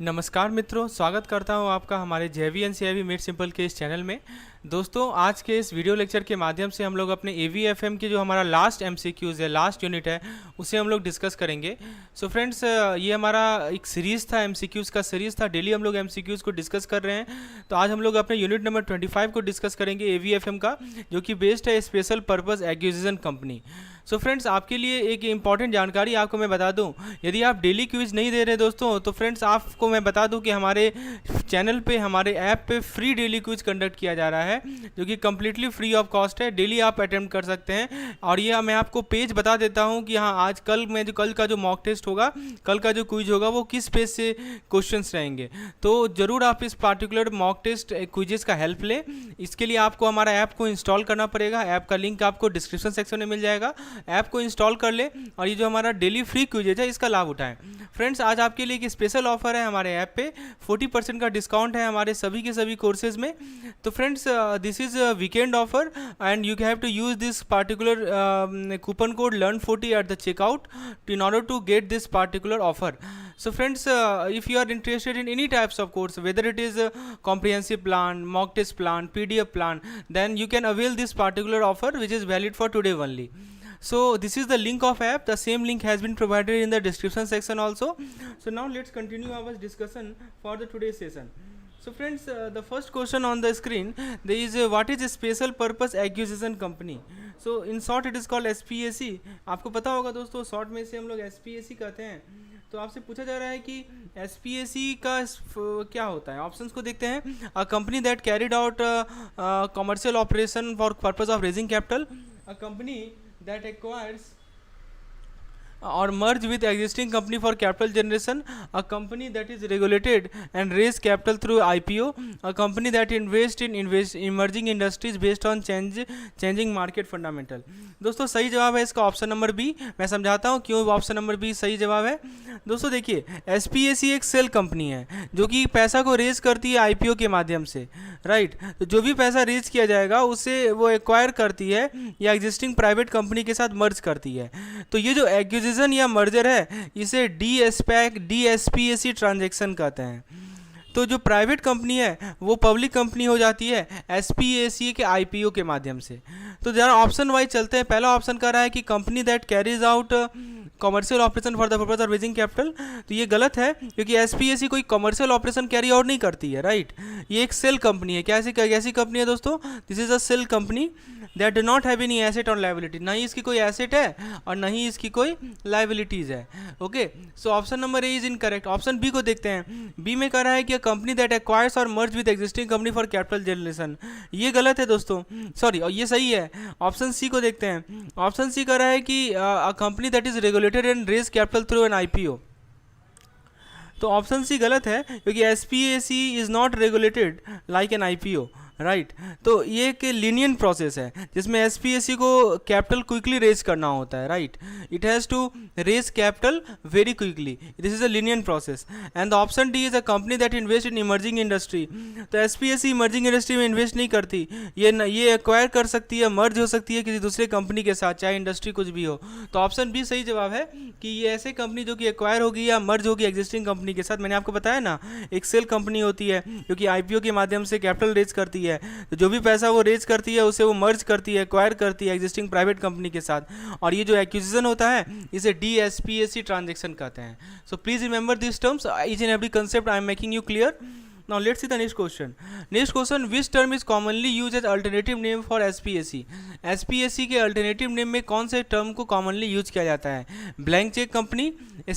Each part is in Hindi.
नमस्कार मित्रों, स्वागत करता हूं आपका हमारे जेवी एन सी मेड सिंपल के इस चैनल में। दोस्तों, आज के इस वीडियो लेक्चर के माध्यम से हम लोग अपने AVFM की जो हमारा लास्ट MCQs है, लास्ट यूनिट है, उसे हम लोग डिस्कस करेंगे। सो फ्रेंड्स, ये हमारा एक सीरीज़ था, MCQs का सीरीज़ था। डेली हम लोग MCQs को डिस्कस कर रहे हैं। तो आज हम लोग अपने यूनिट नंबर 25 को डिस्कस करेंगे AVFM का, जो कि बेस्ड है special purpose acquisition company. So friends, आपके लिए एक इंपॉर्टेंट जानकारी आपको मैं बता दूं, यदि आप डेली क्विज नहीं दे रहे दोस्तों, तो फ्रेंड्स आपको मैं बता दूं कि हमारे चैनल पे, हमारे ऐप पे फ्री डेली क्विज कंडक्ट किया जा रहा है, जो कि कम्प्लीटली फ्री ऑफ कॉस्ट है। डेली आप अटेम्प्ट कर सकते हैं। और ये मैं आपको पेज बता देता हूँ कि हाँ, आज कल का जो मॉक टेस्ट होगा, कल का जो क्विज होगा, वो किस पेज से क्वेश्चंस रहेंगे। तो ज़रूर आप इस पार्टिकुलर मॉक टेस्ट क्विजेस का हेल्प लें। इसके लिए आपको हमारा ऐप को इंस्टॉल करना पड़ेगा। ऐप का लिंक आपको डिस्क्रिप्शन सेक्शन में मिल जाएगा। ऐप को इंस्टॉल कर ले और ये जो हमारा डेली फ्री क्विजेज है, इसका लाभ उठाएं। फ्रेंड्स, आज आपके लिए एक स्पेशल ऑफर है हमारे ऐप पे। 40% का डिस्काउंट है हमारे सभी के सभी कोर्सेज में। तो friends, this is weekend offer and you have to use this particular coupon code LEARN40 at the checkout in order to get this particular offer. So friends, if you are interested in any types of course, whether it is a comprehensive plan, mock test plan, PDF plan, then you can avail this particular offer, which is valid for today only. So this is the link of app. The same link has been provided in the description section also. So now let's continue our discussion for the today's session. So friends, the first question on the screen, there is what is a special purpose acquisition company. So in short it is called SPAC. आपको पता होगा दोस्तों, शॉर्ट में से हम लोग SPAC कहते हैं। तो आपसे पूछा जा रहा है कि SPAC का क्या होता है। ऑप्शंस को देखते हैं। अ company that carried out commercial operation for purpose of raising capital, a company that acquires or merge with existing company for capital generation, a company that is regulated and raise capital through IPO, a company that invest in emerging industries based on changing market fundamental. दोस्तों, सही जवाब है इसका ऑप्शन नंबर बी। मैं समझाता हूँ क्यों ऑप्शन नंबर बी सही जवाब है। दोस्तों देखिए, SPAC एक सेल कंपनी है जो कि पैसा को रेज करती है IPO के माध्यम से, राइट। तो जो भी पैसा रेज किया जाएगा उसे वो एक्वायर करती है या एग्जिस्टिंग प्राइवेट कंपनी के साथ मर्ज करती है। तो ये जो एक्विजिशन या मर्जर है, इसे DSPAC ट्रांजैक्शन कहते हैं। तो जो प्राइवेट कंपनी है वो पब्लिक कंपनी हो जाती है SPAC के IPO के माध्यम से। तो जरा ऑप्शन वाइज चलते हैं। पहला ऑप्शन कह रहा है कि company that carries out commercial operation for the purpose of raising capital. तो ये गलत है, क्योंकि SPAC कोई कमर्शियल ऑपरेशन कैरी आउट नहीं करती है, राइट। ये एक सेल कंपनी है। कैसी कंपनी है दोस्तों? This is a shell company that do not have any asset और लाइबिलिटी। ना ही इसकी कोई एसेट है और ना ही इसकी कोई लाइबिलिटीज है। Okay, so option number A is incorrect. Option B को देखते हैं। बी में कह रहा है कि कंपनी दैट एक्वायर्स और merge with existing company for capital generation. ये गलत है दोस्तों, सॉरी, और ये सही है। ऑप्शन सी को देखते हैं। ऑप्शन सी कह रहा है कि a company that is regulated and raise capital through an IPO। तो ऑप्शन सी गलत है, क्योंकि SPAC is not regulated like an IPO, right. तो ये एक लीनियंट प्रोसेस है जिसमें SPAC को कैपिटल क्विकली रेज करना होता है, right. It has to raise capital very quickly. This is a lenient process. And the option D is a company that invest in emerging industry. तो SPAC इमर्जिंग इंडस्ट्री में इन्वेस्ट नहीं करती। ये एक्वायर कर सकती है, मर्ज हो सकती है किसी दूसरे कंपनी के साथ, चाहे इंडस्ट्री कुछ भी हो। तो ऑप्शन बी सही जवाब है कि ये ऐसे कंपनी जो कि एक्वायर होगी या मर्ज होगी एग्जिस्टिंग कंपनी के साथ। मैंने आपको बताया ना, एक सेल कंपनी होती है जो कि IPO के माध्यम से कैपिटल रेज करती है। तो जो भी पैसा वो रेज करती है उसे वो मर्ज करती है, एक्वायर करती है एग्जिस्टिंग प्राइवेट कंपनी के साथ। और ये जो एक्विजिशन होता है इसे DSPAC ट्रांजैक्शन कहते हैं। So please remember this terms, each and every concept I am making you clear. Now let's see the next question. Next question, which term is commonly used as alternative name for SPAC? SPAC के alternative name में कौन से term को commonly use किया जाता है? Blank check company,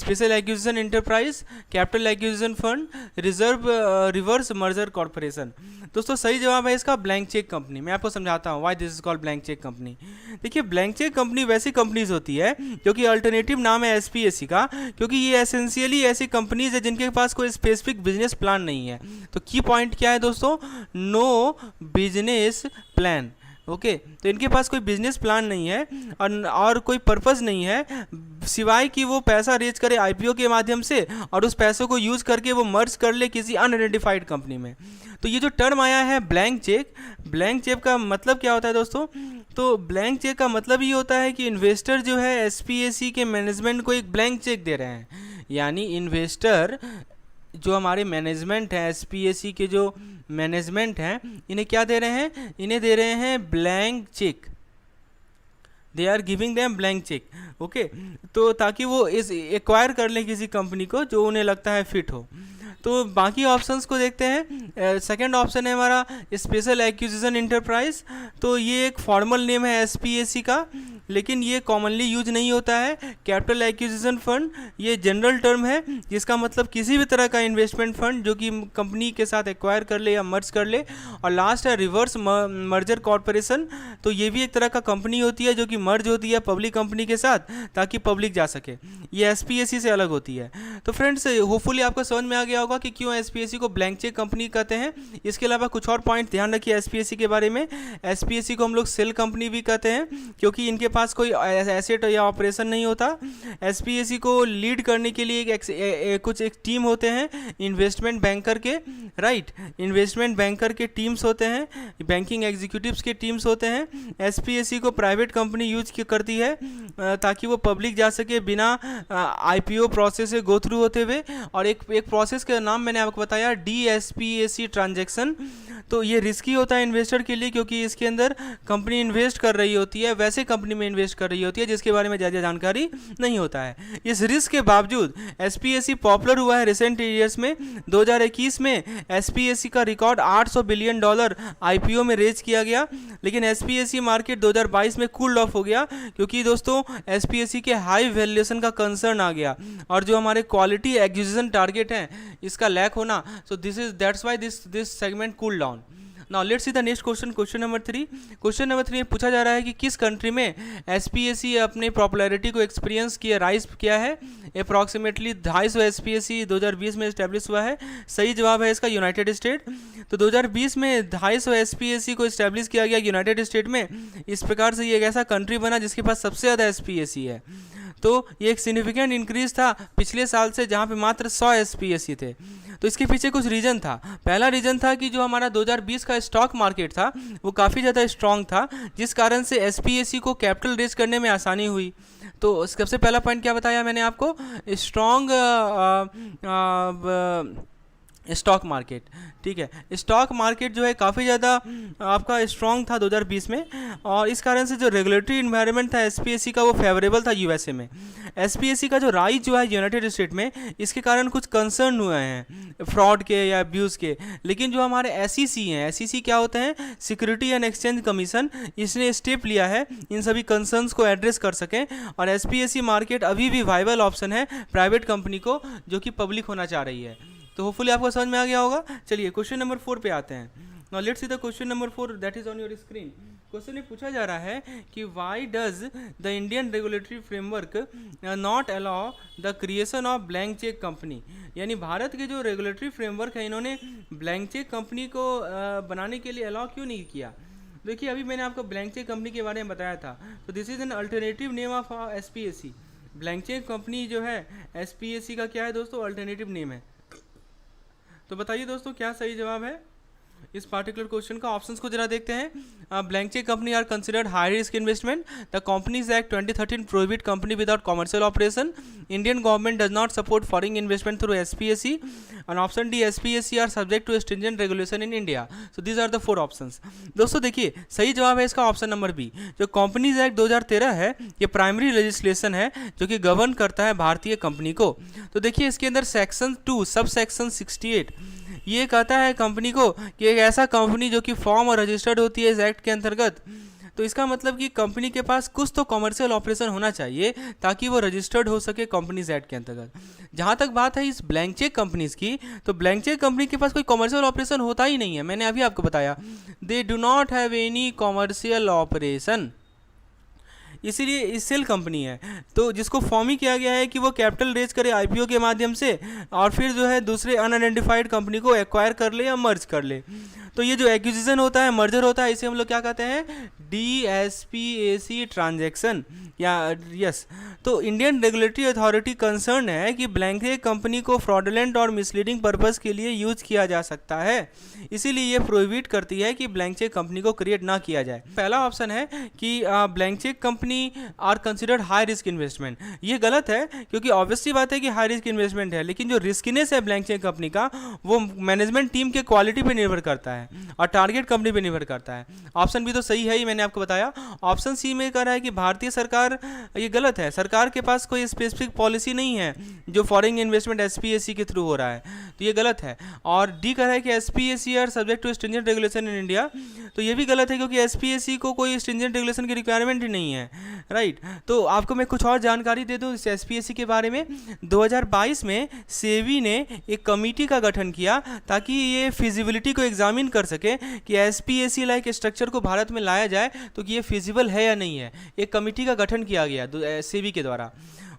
special acquisition enterprise, capital acquisition fund, reverse merger corporation. दोस्तों, सही जवाब है इसका ब्लैंक चेक कंपनी। मैं आपको समझाता हूँ why this is called blank cheque company. देखिए, ब्लैंक चेक कंपनी वैसी कंपनीज होती है जो कि अल्टरनेटिव नाम है SPAC का, क्योंकि ये एसेंशियली ऐसी कंपनीज है जिनके पास कोई स्पेसिफिक बिजनेस प्लान नहीं है। तो की पॉइंट क्या है दोस्तों? No business plan. ओके, तो इनके पास कोई बिजनेस प्लान नहीं है और कोई पर्पस नहीं है सिवाय कि वो पैसा रेज करे IPO के माध्यम से और उस पैसों को यूज करके वो मर्ज कर ले किसी अनआइडेंटिफाइड कंपनी में। तो ये जो टर्म आया है ब्लैंक चेक, ब्लैंक चेक का मतलब क्या होता है दोस्तों? तो ब्लैंक चेक का मतलब ये होता है कि इन्वेस्टर जो है SPAC के मैनेजमेंट को एक ब्लैंक चेक दे रहे हैं। यानी इन्वेस्टर जो हमारे मैनेजमेंट है एसपीएसी के जो मैनेजमेंट हैं इन्हें क्या दे रहे हैं, इन्हें दे रहे हैं blank cheque, they are giving them blank cheque. Okay, तो ताकि वो इस एक्वायर कर लें किसी कंपनी को जो उन्हें लगता है फिट हो। तो बाकी ऑप्शंस को देखते हैं। सेकंड ऑप्शन है हमारा स्पेशल एक्विजिशन इंटरप्राइज। तो ये एक फॉर्मल नेम है एसपीएसी का, लेकिन ये कॉमनली यूज नहीं होता है। कैपिटल एक्विजिशन फंड ये जनरल टर्म है जिसका मतलब किसी भी तरह का इन्वेस्टमेंट फंड जो कि कंपनी के साथ एक्वायर कर ले या मर्ज कर ले। और लास्ट है रिवर्स मर्जर कॉर्पोरेशन। तो ये भी एक तरह का कंपनी होती है जो कि मर्ज होती है पब्लिक कंपनी के साथ ताकि पब्लिक जा सके। ये एसपीएसी से अलग होती है। तो फ्रेंड्स होपफुली आपको समझ में आ गया होगा कि क्यों एसपीएसी को ब्लैंक चेक कंपनी कहते हैं। इसके अलावा कुछ और पॉइंट ध्यान रखिए एसपीएसी के बारे में। एसपीएसी को हम लोग सेल कंपनी भी कहते हैं क्योंकि इनके पास कोई एसेट या ऑपरेशन नहीं होता। एसपीएसी को लीड करने के लिए कुछ एक टीम होते हैं इन्वेस्टमेंट बैंकर के, राइट, इन्वेस्टमेंट बैंकर के टीम्स होते हैं, बैंकिंग एग्जीक्यूटिव्स के टीम्स होते हैं। एसपीएसी को प्राइवेट कंपनी यूज करती है ताकि वो पब्लिक जा सके बिना आईपीओ प्रोसेस से गो थ्रू होते हुए। और एक प्रोसेस का नाम मैंने आपको बताया डीएसपीएसी ट्रांजैक्शन। तो ये रिस्की होता है इन्वेस्टर के लिए क्योंकि इसके अंदर कंपनी इन्वेस्ट कर रही होती है, वैसे कंपनी में इन्वेस्ट कर रही होती है जिसके बारे में ज़्यादा जानकारी नहीं होता है। इस रिस्क के बावजूद एसपीएसी पॉपुलर हुआ है रिसेंट ईयर्स में। 2021 में एसपीएसी का रिकॉर्ड $800 बिलियन आईपीओ में रेज किया गया, लेकिन एसपीएसी मार्केट 2022 में कूल्ड ऑफ हो गया क्योंकि दोस्तों एसपीएसी के हाई वैल्यूएशन का कंसर्न आ गया और जो हमारे क्वालिटी एक्विजिशन टारगेट हैं इसका लैक होना। So that's why this segment cool down. Now let's see the next question, question number 3। Question number 3 में पूछा जा रहा है कि किस कंट्री में एसपीएसी अपने पॉपुलैरिटी को एक्सपीरियंस किया, राइज किया है। अप्रॉक्सीमेटली 250 एसपीएसी 2020 में स्टैब्लिश हुआ है। सही जवाब है इसका यूनाइटेड स्टेट। तो 2020 में 250 एसपीएसी को स्टैब्लिश किया गया यूनाइटेड स्टेट में। इस प्रकार से ये एक ऐसा कंट्री बना जिसके पास सबसे ज़्यादा एसपीएसी है। तो ये एक सिग्निफिकेंट इंक्रीज था पिछले साल से जहाँ पे मात्र 100 एसपीएसी थे। तो इसके पीछे कुछ रीज़न था। पहला रीज़न था कि जो हमारा 2020 का स्टॉक मार्केट था वो काफ़ी ज़्यादा स्ट्रॉन्ग था जिस कारण से एसपीएसी को कैपिटल रेज करने में आसानी हुई। तो सबसे पहला पॉइंट क्या बताया मैंने आपको, स्ट्रॉन्ग स्टॉक मार्केट। ठीक है, स्टॉक मार्केट जो है काफ़ी ज़्यादा आपका स्ट्रॉन्ग था 2020 में और इस कारण से जो रेगुलेटरी इन्वायरमेंट था एसपीएसी का वो फेवरेबल था यूएसए में। एसपीएसी का जो राइज जो है यूनाइटेड स्टेट में इसके कारण कुछ कंसर्न हुए हैं फ्रॉड के या अब्यूज़ के, लेकिन जो हमारे एसईसी हैं, एसईसी क्या होते हैं, सिक्योरिटी एंड एक्सचेंज कमीशन, इसने स्टेप लिया है इन सभी कंसर्न्स को एड्रेस कर सकें और एसपीएसी मार्केट अभी भी वाइबल ऑप्शन है प्राइवेट कंपनी को जो कि पब्लिक होना चाह रही है। तो होपफुली आपको समझ में आ गया होगा। चलिए क्वेश्चन नंबर 4 पे आते हैं। Now let's see the question number 4 that is on your screen. Question में पूछा जा रहा है कि why does the Indian regulatory framework not allow the creation of blank cheque company. यानी भारत के जो रेगुलेटरी फ्रेमवर्क है इन्होंने ब्लैंक चेक कंपनी को बनाने के लिए अलाउ क्यों नहीं किया। देखिए अभी मैंने आपको ब्लैंक चेक कंपनी के बारे में बताया था। तो this is an alternative name of SPAC. Blank cheque company जो है एसपीएसी का क्या है दोस्तों, अल्टरनेटिव नेम है। तो बताइए दोस्तों क्या सही जवाब है इस पार्टिकुलर क्वेश्चन का। ऑप्शंस को जरा देखते हैं। Blank cheque company are considered high risk investment. The companies act 2013 prohibit company without commercial operation. Indian government does not support foreign investment through SPAC. And option D, SPAC are subject to stringent regulation in India. So these are the 4 options. दोस्तों देखिए सही जवाब है इसका ऑप्शन नंबर बी। जो कंपनीज एक्ट 2013 है ये प्राइमरी लेजिस्लेशन है जो कि गवर्न करता है भारतीय कंपनी को। तो देखिए इसके अंदर सेक्शन 2 सब सेक्शन 68 ये कहता है कंपनी को कि एक ऐसा कंपनी जो कि फॉर्म और रजिस्टर्ड होती है इस एक्ट के अंतर्गत। तो इसका मतलब कि कंपनी के पास कुछ तो कमर्शियल ऑपरेशन होना चाहिए ताकि वो रजिस्टर्ड हो सके कंपनीज एक्ट के अंतर्गत। जहाँ तक बात है इस ब्लैंक चेक कंपनीज की, तो ब्लैंक चेक कंपनी के पास कोई कमर्शियल ऑपरेशन होता ही नहीं है। मैंने अभी आपको बताया they do not have any commercial operation, इसीलिए इस सेल कंपनी है। तो जिसको फॉर्म ही किया गया है कि वो कैपिटल रेज करे आईपीओ के माध्यम से और फिर जो है दूसरे अनआइडेंटिफाइड कंपनी को एक्वायर कर ले या मर्ज कर ले। तो ये जो एक्विजिशन होता है, मर्जर होता है, इसे हम लोग क्या कहते हैं, DSPAC ट्रांजैक्शन या यस। तो इंडियन रेगुलेटरी अथॉरिटी कंसर्न है कि ब्लैंक चेक कंपनी को फ्रॉडलेंट और मिसलीडिंग पर्पस के लिए यूज किया जा सकता है, इसीलिए ये प्रोहिबिट करती है कि ब्लैंक चेक कंपनी को क्रिएट ना किया जाए। पहला ऑप्शन है कि blank cheque company are considered high risk investment. ये गलत है, क्योंकि ऑब्वियसली बात है कि हाई रिस्क इन्वेस्टमेंट है, लेकिन जो रिस्कीनेस है ब्लैंक चेक कंपनी का वो मैनेजमेंट टीम के क्वालिटी पे निर्भर करता है और टारगेट कंपनी पे निर्भर करता है। ऑप्शन बी तो सही है ही, मैंने आपको बताया। ऑप्शन सी में कह रहा है कि भारतीय सरकार, ये गलत है, सरकार के पास कोई स्पेसिफिक पॉलिसी नहीं है जो फॉरेन इन्वेस्टमेंट एसपीएसी के थ्रू हो रहा है, तो ये गलत है। और डी कह रहा है कि SPAC are subject to stringent regulation in India, तो ये भी गलत है, क्योंकि एसपीएसी को कोई स्ट्रिंजेंट रेगुलेशन की रिक्वायरमेंट ही नहीं है, राइट। तो आपको मैं कुछ और जानकारी दे दूं इस एसपीएसी के बारे में। 2022 में सेबी ने एक कमेटी का गठन किया ताकि ये फिजिबिलिटी को एग्जामिन कर सके कि एसपीएसी लाइक स्ट्रक्चर को भारत में लाया जाए तो कि ये फिजिबल है या नहीं है। एक कमेटी का गठन किया गया सेबी के द्वारा।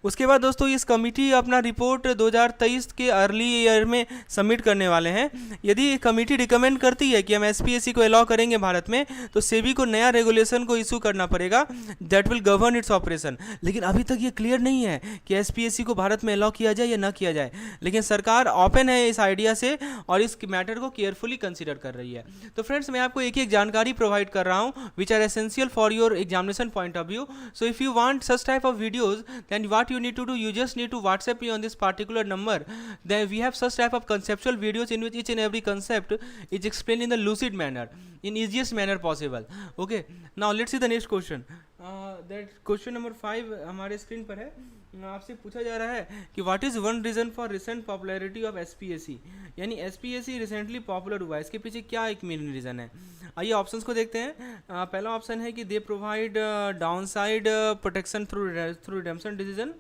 उसके बाद दोस्तों इस कमेटी अपना रिपोर्ट 2023 के अर्ली ईयर में सबमिट करने वाले हैं। यदि कमेटी रिकमेंड करती है कि हम एसपीएसी को अलाउ करेंगे भारत में, तो सेबी को नया रेगुलेशन को इशू करना पड़ेगा that will govern its operation. लेकिन अभी तक ये क्लियर नहीं है कि एसपीएसी को भारत में अलाउ किया जाए या ना किया जाए, लेकिन सरकार ओपन है इस आइडिया से और इस मैटर को केयरफुली कंसिडर कर रही है। तो फ्रेंड्स, मैं आपको एक एक जानकारी प्रोवाइड कर रहा हूँ which are essential for your examination point of view. So if you want such type of videos, then what you need to do, you just need to WhatsApp me on this particular number. Then we have such type of conceptual videos in which each and every concept is explained in the lucid manner, in easiest manner possible. Okay, now let's see the next question. That question number 5 हमारे स्क्रीन पर है। आपसे पूछा जा रहा है कि what is one reason for recent popularity of SPAC, यानी एसपीएसी रिसेंटली पॉपुलर हुआ है, इसके पीछे क्या एक मेन रीजन है। आइए ऑप्शंस को देखते हैं। पहला ऑप्शन है कि they provide downside protection through redemption decision,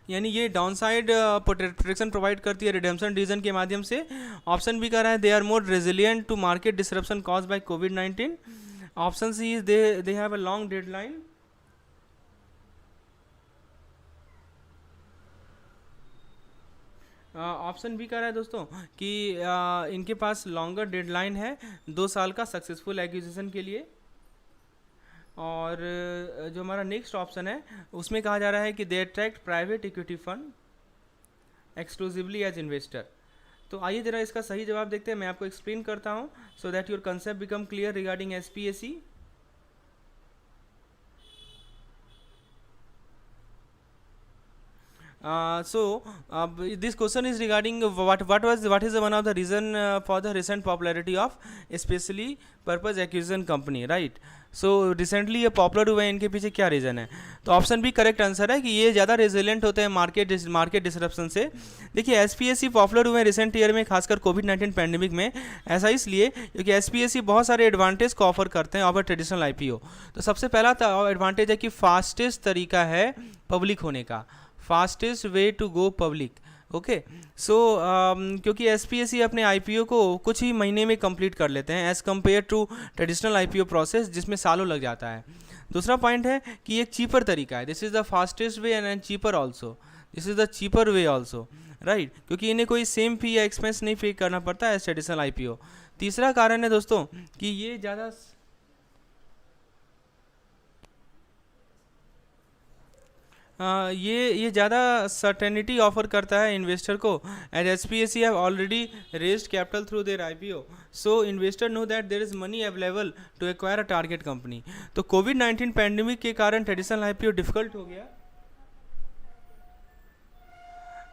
यानी ये डाउनसाइड प्रोटेक्शन प्रोवाइड करती है रिडेम्पशन डिसीजन के माध्यम से। ऑप्शन बी कह रहा है they are more resilient to market disruption caused by कोविड-19। Option C is they have a long deadline. Option B कह रहा है दोस्तों कि इनके पास लॉन्गर डेडलाइन है 2 साल का सक्सेसफुल एक्विजिशन के लिए। और जो हमारा नेक्स्ट ऑप्शन है उसमें कहा जा रहा है कि they attract private equity fund exclusively as investor. तो आइए जरा इसका सही जवाब देखते हैं, मैं आपको एक्सप्लेन करता हूँ so that your concept become clear regarding SPAC. This question is regarding what is one of the reason for the recent popularity of especially purpose acquisition company, right? So recently ये पॉपुलर हुए हैं, इनके पीछे क्या रीज़न है। तो ऑप्शन बी करेक्ट आंसर है कि ये ज़्यादा रेजिलेंट होते हैं मार्केट डिसरप्शन से। देखिए एसपीएसी पॉपुलर हुए हैं रिसेंट ईयर में, खासकर कोविड-19 पैंडेमिक में। ऐसा इसलिए क्योंकि एसपीएसी बहुत सारे एडवांटेज को ऑफर करते हैं ओवर ट्रेडिशनल आईपीओ। तो सबसे पहला एडवांटेज है कि फास्टेस्ट तरीका है पब्लिक होने का, fastest way to go public. Okay, so क्योंकि एसपीएसी अपने आईपीओ को कुछ ही महीने में कंप्लीट कर लेते हैं as compared to traditional IPO process जिसमें सालों लग जाता है। दूसरा पॉइंट है कि एक चीपर तरीका है, this is the fastest way and cheaper also, this is the cheaper way also, right, क्योंकि इन्हें कोई सेम फी या एक्सपेंस नहीं पे करना पड़ता है एज ट्रेडिशनल आईपीओ। तीसरा कारण है दोस्तों कि ये ज़्यादा ये ज़्यादा सर्टेनिटी ऑफर करता है इन्वेस्टर को, as SPAC have already raised capital through their IPO, so investor know that there is money available to acquire a target company. तो कोविड-19 पैंडेमिक के कारण ट्रेडिशनल आईपीओ डिफिकल्ट हो गया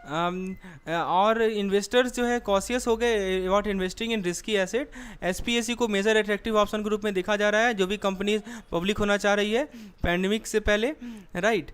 और इन्वेस्टर्स जो है कॉशियस हो गए about investing in risky asset. SPAC को मेजर अट्रैक्टिव ऑप्शन के रूप में देखा जा रहा है जो भी कंपनी पब्लिक होना चाह रही है पैंडेमिक से पहले, राइट।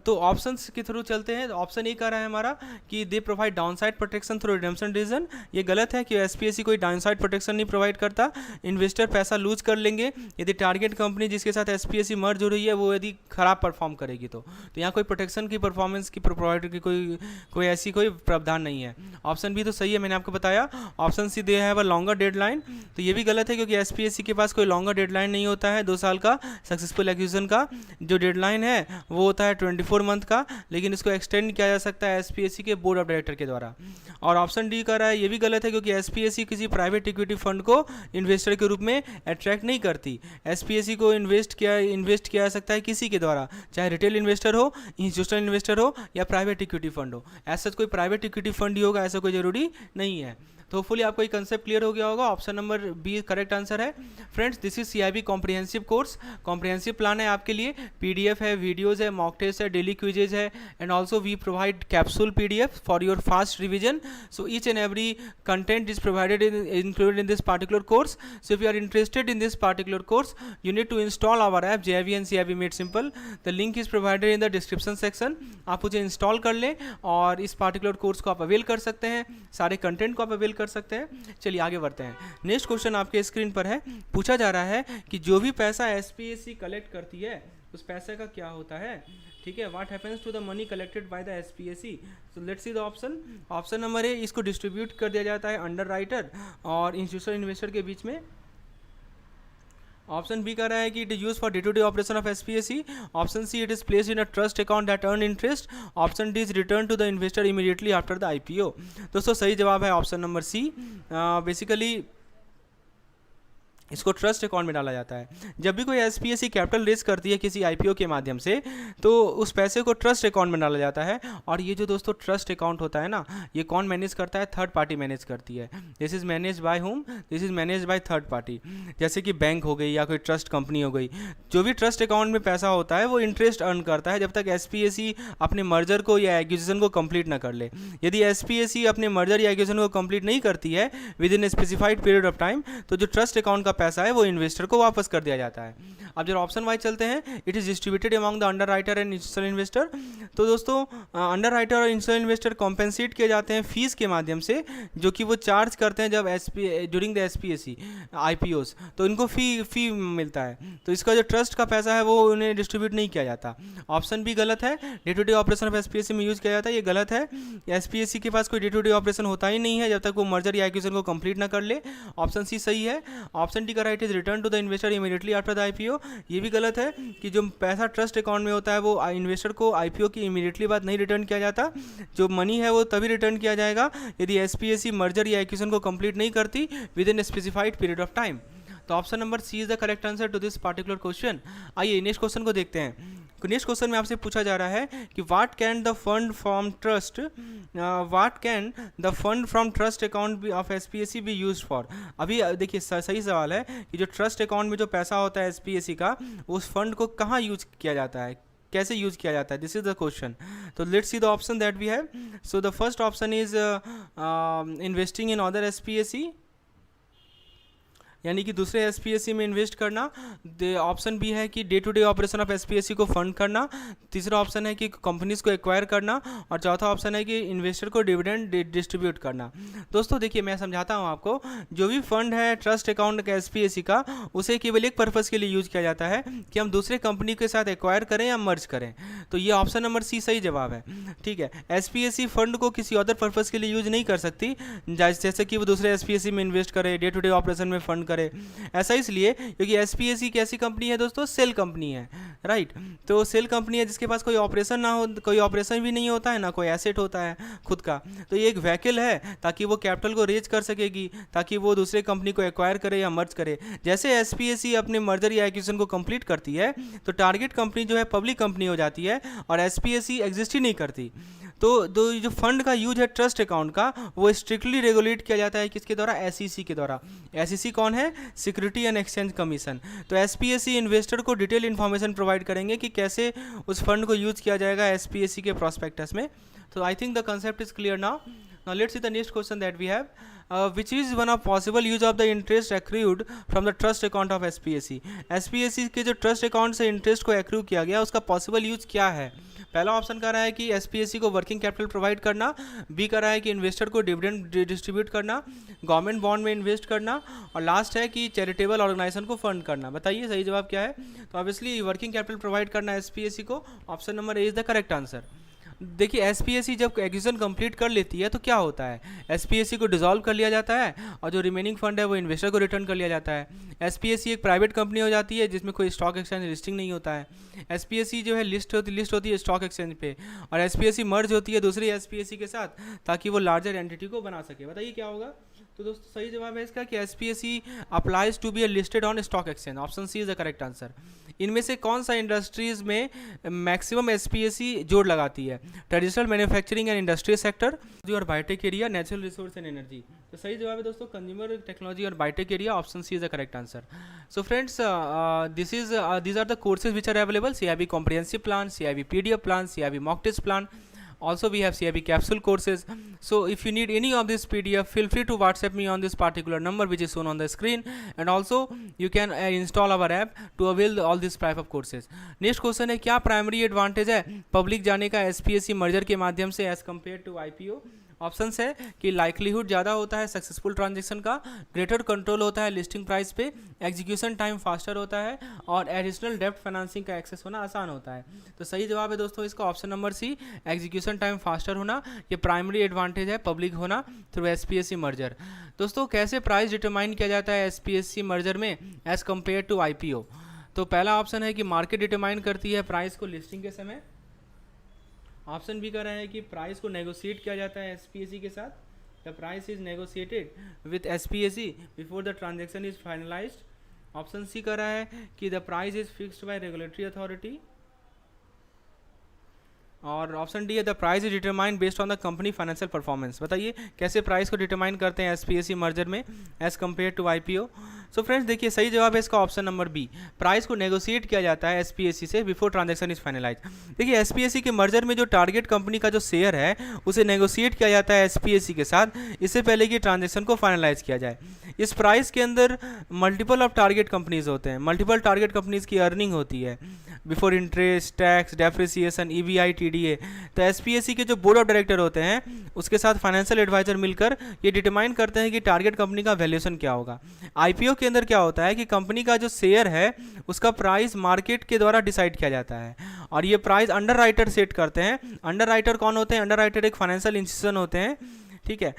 तो ऑप्शंस के थ्रू चलते हैं। ऑप्शन ए कह रहा है हमारा कि they provide downside protection through redemption decision. ये गलत है कि एसपीएसी कोई डाउनसाइड प्रोटेक्शन नहीं प्रोवाइड करता, इन्वेस्टर पैसा लूज कर लेंगे यदि टारगेट कंपनी जिसके साथ एसपीएसी मर्ज हो रही है वो यदि खराब परफॉर्म करेगी। तो यहाँ कोई प्रोटेक्शन की परफॉर्मेंस की प्रोवाइडर की कोई कोई ऐसी कोई प्रावधान नहीं है। ऑप्शन बी तो सही है, मैंने आपको बताया। Option C they have a longer deadline, तो ये भी गलत है क्योंकि एसपीएससी के पास कोई लॉन्गर डेडलाइन नहीं होता है 2 साल का। सक्सेसफुल एक्विजिशन का जो डेडलाइन है वो होता है 24 मंथ का, लेकिन इसको एक्सटेंड किया जा सकता है एसपीएससी के बोर्ड ऑफ डायरेक्टर के द्वारा। और ऑप्शन डी कर रहा है, ये भी गलत है क्योंकि एसपीएससी किसी प्राइवेट इक्विटी फंड को इन्वेस्टर के रूप में अट्रैक्ट नहीं करती। एसपीएससी को इन्वेस्ट किया जा सकता है किसी के द्वारा, चाहे रिटेल इन्वेस्टर हो, इंस्टीट्यूशनल इन्वेस्टर हो या प्राइवेट इक्विटी फंड हो। ऐसा कोई प्राइवेट इक्विटी फंड ही होगा ऐसा कोई जरूरी नहीं है। तो होपफुली आपको ये कंसेप्ट क्लियर हो गया होगा। Option number B correct answer है। Friends, this is CIB comprehensive course. Comprehensive plan है आपके लिए, पीडीएफ है, वीडियोस है, मॉक टेस्ट है, डेली क्विजेज है, and also we provide capsule PDF for your fast revision. So each and every content is provided included in this particular course. So if you are interested in this particular course, you need to install our app JIV and CIV Made Simple. The link is provided in the description section. आप उसे इंस्टॉल कर लें और इस पार्टिकुलर कोर्स को आप अवेल कर सकते हैं, सारे कंटेंट को आप अवेल कर सकते हैं। चलिए आगे बढ़ते हैं। नेक्स्ट क्वेश्चन आपके स्क्रीन पर है, पूछा जा रहा है कि जो भी पैसा एसपीएससी कलेक्ट करती है उस पैसे का क्या होता है, ठीक है। What happens to the money collected by the SPSC. So let's see the option. Option number A, इसको डिस्ट्रीब्यूट कर दिया जाता है अंडर राइटर और इंस्टीट्यूशनल इन्वेस्टर के बीच में। ऑप्शन बी कह रहा है कि it is use for day to day operation of SPSC. Option C, it is placed in a trust account that earn interest. Option D is return to the investor immediately after the IPO. दोस्तों सही जवाब है ऑप्शन नंबर सी। बेसिकली इसको ट्रस्ट अकाउंट में डाला जाता है। जब भी कोई एसपीएससी कैपिटल रेज करती है किसी आईपीओ के माध्यम से तो उस पैसे को ट्रस्ट अकाउंट में डाला जाता है। और ये जो दोस्तों ट्रस्ट अकाउंट होता है ना, ये कौन मैनेज करता है? थर्ड पार्टी मैनेज करती है। This is manage by home? This is manage by third party. जैसे कि बैंक हो गई या कोई ट्रस्ट कंपनी हो गई, जो भी ट्रस्ट अकाउंट में पैसा होता है वो इंटरेस्ट अर्न करता है जब तक एसपीएससी अपने मर्जर को या एक्विजिशन को कंप्लीट ना कर ले। यदि एसपीएससी अपने मर्जर या एक्विजिशन को कंप्लीट नहीं करती है with in a specified period of time, तो जो ट्रस्ट अकाउंट का पैसा है वो इन्वेस्टर को वापस कर दिया जाता है। अब जब ऑप्शन वाइज चलते हैं, it is distributed among the under writer and institutional investor. तो दोस्तों अंडर राइटर और इंस्टीट्यूशनल इन्वेस्टर कॉम्पेंसेट किए जाते हैं फीस के माध्यम से, जो कि वो चार्ज करते हैं जब ड्यूरिंग द एसपीएससी आईपीओस, तो इनको फी मिलता है। तो इसका जो ट्रस्ट का पैसा है वो उन्हें डिस्ट्रीब्यूट नहीं किया जाता। ऑप्शन भी गलत है, day to day operation of SPSC में यूज किया जाता है, ये गलत है। एसपीएससी के पास कोई डे टू डे ऑपरेशन होता ही नहीं है जब तक वो मर्जर या एक्विजिशन को कंप्लीट ना कर ले। ऑप्शन सी सही है। ऑप्शन डी का right is return to the investor immediately after the IPO. ये भी गलत है कि जो पैसा ट्रस्ट अकाउंट में होता है वो इन्वेस्टर को आईपीओ की इमीडिएटली बाद नहीं रिटर्न किया जाता। जो मनी है वो तभी रिटर्न किया जाएगा यदि एसपीएससी मर्जर या एक्विजिशन को कंप्लीट नहीं करती within a specified period of time. तो option number C is the correct answer to this particular question. आइए नेक्स्ट क्वेश्चन को देखते हैं। नेक्स्ट क्वेश्चन में आपसे पूछा जा रहा है कि what can the fund from trust account of SPSC be used for. अभी देखिए सही सवाल है कि जो ट्रस्ट अकाउंट में जो पैसा होता है एसपीएससी का, उस फंड को कहाँ यूज किया जाता है, कैसे यूज किया जाता है, दिस इज द क्वेश्चन। तो let's see the option that we have. So the first option is investing in other SPSC, यानी कि दूसरे एसपीएससी में इन्वेस्ट करना। ऑप्शन बी है कि day to day operation of SPSC को फंड करना। तीसरा ऑप्शन है कि कंपनीज को एक्वायर करना। और चौथा ऑप्शन है कि इन्वेस्टर को डिविडेंड डिस्ट्रीब्यूट करना। दोस्तों देखिए मैं समझाता हूँ आपको, जो भी फंड है ट्रस्ट अकाउंट का एसपीएससी का, उसे केवल एक पर्पज़ के लिए यूज किया जाता है कि हम दूसरे कंपनी के साथ एक्वायर करें या मर्ज करें। तो ये ऑप्शन नंबर सी सही जवाब है, ठीक है। एसपीएससी फंड को किसी अदर पर्पज़ के लिए यूज नहीं कर सकती, जैसे कि वो दूसरे एसपीएससी में इन्वेस्ट करे, डे टू डे ऑपरेशन में फंड करे। ऐसा इसलिए क्योंकि एसपीएससी कैसी कंपनी है दोस्तों? सेल कंपनी है, राइट। तो सेल कंपनी है जिसके पास कोई ऑपरेशन ना हो, कोई ऑपरेशन भी नहीं होता है, ना कोई एसेट होता है खुद का। तो ये एक व्हीकल है ताकि वो कैपिटल को रेज कर सकेगी, ताकि वो दूसरे कंपनी को एक्वायर करे या मर्ज करे। जैसे एसपीएससी अपने मर्जर या एक्विजिशन को कंप्लीट करती है तो टारगेट कंपनी जो है पब्लिक कंपनी हो जाती है और एसपीएससी एग्जिस्ट ही नहीं करती। तो जो फंड का यूज है ट्रस्ट अकाउंट का, वो स्ट्रिक्टली रेगुलेट किया जाता है किसके द्वारा? एसईसी के द्वारा। एसईसी कौन है? Security and exchange commission. तो एसपीएससी इन्वेस्टर को डिटेल इन्फॉर्मेशन प्रोवाइड करेंगे कि कैसे उस फंड को यूज किया जाएगा एसपीएससी के प्रॉस्पेक्टस में। तो I think the concept is clear now. Now let's see the next question that we have. Which is one of possible use of the interest accrued from the trust account of SPSC? SPSC के जो ट्रस्ट अकाउंट से इंटरेस्ट को एक्रू किया गया उसका पॉसिबल यूज क्या है? पहला ऑप्शन कह रहा है कि एसपीएससी को वर्किंग कैपिटल प्रोवाइड करना। बी कह रहा है कि इन्वेस्टर को डिविडेंड डिस्ट्रीब्यूट करना, गवर्नमेंट बॉन्ड में इन्वेस्ट करना, और लास्ट है कि चैरिटेबल ऑर्गेनाइजेशन को फंड करना। बताइए सही जवाब क्या है? तो ऑब्वियसली वर्किंग कैपिटल प्रोवाइड करना एसपीएससी को। Option number A is the correct answer. देखिए एसपीएससी जब एक्विजिशन कंप्लीट कर लेती है तो क्या होता है, एसपीएससी को डिसॉल्व कर लिया जाता है और जो रिमेनिंग फंड है वो इन्वेस्टर को रिटर्न कर लिया जाता है। एसपीएससी एक प्राइवेट कंपनी हो जाती है जिसमें कोई स्टॉक एक्सचेंज लिस्टिंग नहीं होता है। एसपीएससी जो है लिस्ट होती है स्टॉक एक्सचेंज पे, और एसपीएससी मर्ज होती है दूसरी एसपीएससी के साथ ताकि वो लार्जर एंटिटी को बना सके। बताइए क्या होगा। तो दोस्तों सही जवाब है इसका कि SPSC applies to be a listed on stock exchange. Option C is the correct answer. इनमें से कौन सा इंडस्ट्रीज में मैक्सिमम एसपीएससी जोड़ लगाती है, traditional manufacturing and industrial sector और biotech area, natural resource and energy. तो सही जवाब है दोस्तों कंज्यूमर टेक्नोलॉजी और biotech area. Option C is the correct answer. So friends these are the courses which are available: CIB comprehensive plan, CIB PDF plan, CIB mock test plan. Also we have CIB capsule courses. So if you need any of this PDF, feel free to WhatsApp me on this particular number which is shown on the screen, and also you can install our app to avail all these type of courses. Next question है, क्या प्राइमरी एडवांटेज है पब्लिक जाने का एसपीएससी मर्जर के माध्यम से as compared to IPO? Options है कि लाइक्लीहुड ज़्यादा होता है सक्सेसफुल ट्रांजेक्शन का, ग्रेटर कंट्रोल होता है लिस्टिंग प्राइस पे, एग्जीक्यूशन टाइम फास्टर होता है, और एडिशनल डेप्ट फाइनेंसिंग का एक्सेस होना आसान होता है। तो सही जवाब है दोस्तों इसका option number C, execution time faster होना। ये प्राइमरी एडवांटेज है पब्लिक होना थ्रू एसपीएससी मर्जर। दोस्तों कैसे प्राइस डिटरमाइन किया जाता है एसपीएससी मर्जर में एज कम्पेयर टू आईपीओ? तो पहला ऑप्शन है कि मार्केट डिटरमाइन करती है प्राइस को लिस्टिंग के समय। ऑप्शन बी कह रहा है कि प्राइस को नेगोशिएट किया जाता है एसपीएससी के साथ, the price is negotiated with SPSC before the transaction is finalised. Option C कह रहा है कि the price is fixed by regulatory authority, और ऑप्शन डी है the price is determined based on the company financial performance. बताइए कैसे प्राइस को डिटरमाइन करते हैं एसपीएससी मर्जर में as compared to IPO? So friends देखिए सही जवाब है इसका ऑप्शन नंबर बी, प्राइस को नेगोशिएट किया जाता है एसपीएससी से बिफोर ट्रांजैक्शन इज फाइनलाइज। देखिए एसपीएससी के मर्जर में जो टारगेट कंपनी का जो शेयर है उसे नेगोशिएट किया जाता है एसपीएससी के साथ इससे पहले कि ट्रांजैक्शन को फाइनलाइज किया जाए। इस प्राइस के अंदर मल्टीपल ऑफ टारगेट कंपनीज होते हैं, मल्टीपल टारगेट कंपनीज की अर्निंग होती है before interest, tax, depreciation, EBITDA. तो एसपीएससी के जो बोर्ड ऑफ डायरेक्टर होते हैं उसके साथ फाइनेंशियल एडवाइजर मिलकर ये डिटरमाइन करते हैं कि टारगेट कंपनी का वैल्यूएशन क्या होगा। आईपीओ के अंदर क्या होता है कि कंपनी का जो शेयर है उसका प्राइस मार्केट के द्वारा डिसाइड किया जाता है, और ये प्राइस अंडर राइटर सेट करते हैं। अंडर राइटर कौन होते हैं? अंडर राइटर एक फाइनेंशियल इंस्टीट्यूशन होते हैं, ठीक है,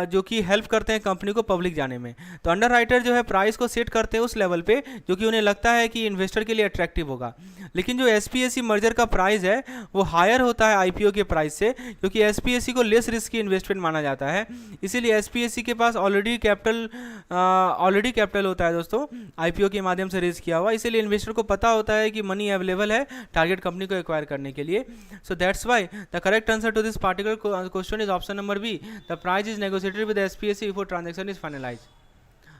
जो कि हेल्प करते हैं कंपनी को पब्लिक जाने में। तो अंडर राइटर जो है प्राइस को सेट करते हैं उस लेवल पे जो कि उन्हें लगता है कि इन्वेस्टर के लिए अट्रैक्टिव होगा। लेकिन जो एसपीएससी मर्जर का प्राइस है वो हायर होता है आईपीओ के प्राइस से, क्योंकि एसपीएससी को लेस रिस्की इन्वेस्टमेंट माना जाता है। इसीलिए एसपीएससी के पास ऑलरेडी कैपिटल होता है दोस्तों, आईपीओ के माध्यम से रेज किया हुआ। इसीलिए इन्वेस्टर को पता होता है कि मनी अवेलेबल है टारगेट कंपनी को एक्वायर करने के लिए। So that's why the correct answer to this particular question is option number B, the price is negotiated with the SPSC before transaction is finalized.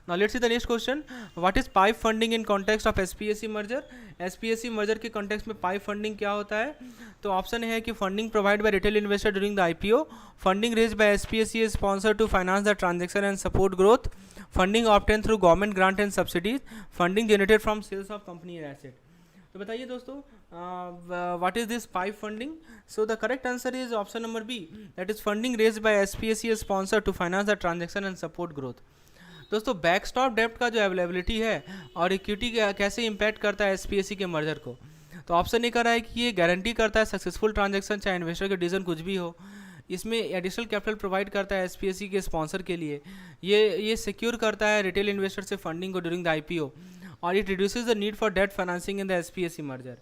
Now let's see the next question. What is pipe funding in context of SPSC merger? SPSC merger के context में pipe funding क्या होता है? तो ऑप्शन है कि funding provided by retail investor during the IPO, funding raised by SPSC is sponsored to finance the transaction and support growth, funding obtained through government grant and subsidies, funding generated from sales of company asset. तो बताइए दोस्तों what is this pipe funding? So the correct answer is option number B, that is funding raised by SPSC is sponsored to finance the transaction and support growth. दोस्तों बैकस्टॉप डेप्ट का जो अवेलेबिलिटी है और इक्विटी कैसे इम्पैक्ट करता है एसपीएससी के मर्जर को? तो ऑप्शन ये कर रहा है कि ये गारंटी करता है सक्सेसफुल ट्रांजैक्शन, चाहे इन्वेस्टर का डिसीजन कुछ भी हो। इसमें एडिशनल कैपिटल प्रोवाइड करता है एसपीएससी के स्पॉन्सर के लिए। ये सिक्योर करता है रिटेल इन्वेस्टर से फंडिंग को ड्यूरिंग द आईपीओ, और it reduces the need for debt financing in the SPSC merger.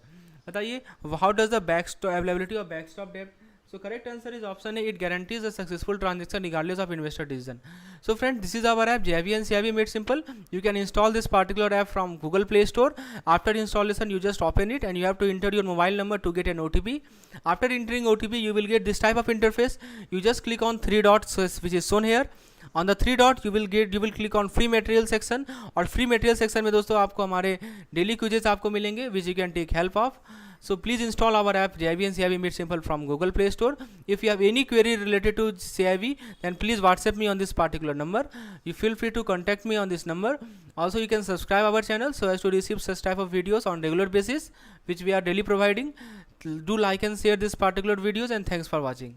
बताइए how does the availability of backstop डेप्ट? So correct answer is option A, it guarantees a successful transaction regardless of investor decision. So friend, this is our app JIB and CIB made simple. You can install this particular app from Google Play Store. After installation you just open it and you have to enter your mobile number to get an OTP. After entering OTP you will get this type of interface. You just click on 3 dots which is shown here. On the 3 dot you will click on free material section, और free material section में दोस्तों आपको हमारे daily quizzes आपको मिलेंगे which you can take help of. So please install our app JIB and CIB made simple from Google Play Store. If you have any query related to CIB then please WhatsApp me on this particular number. You feel free to contact me on this number. Also you can subscribe our channel so as to receive such type of videos on regular basis which we are daily providing. Do like and share this particular videos, and thanks for watching.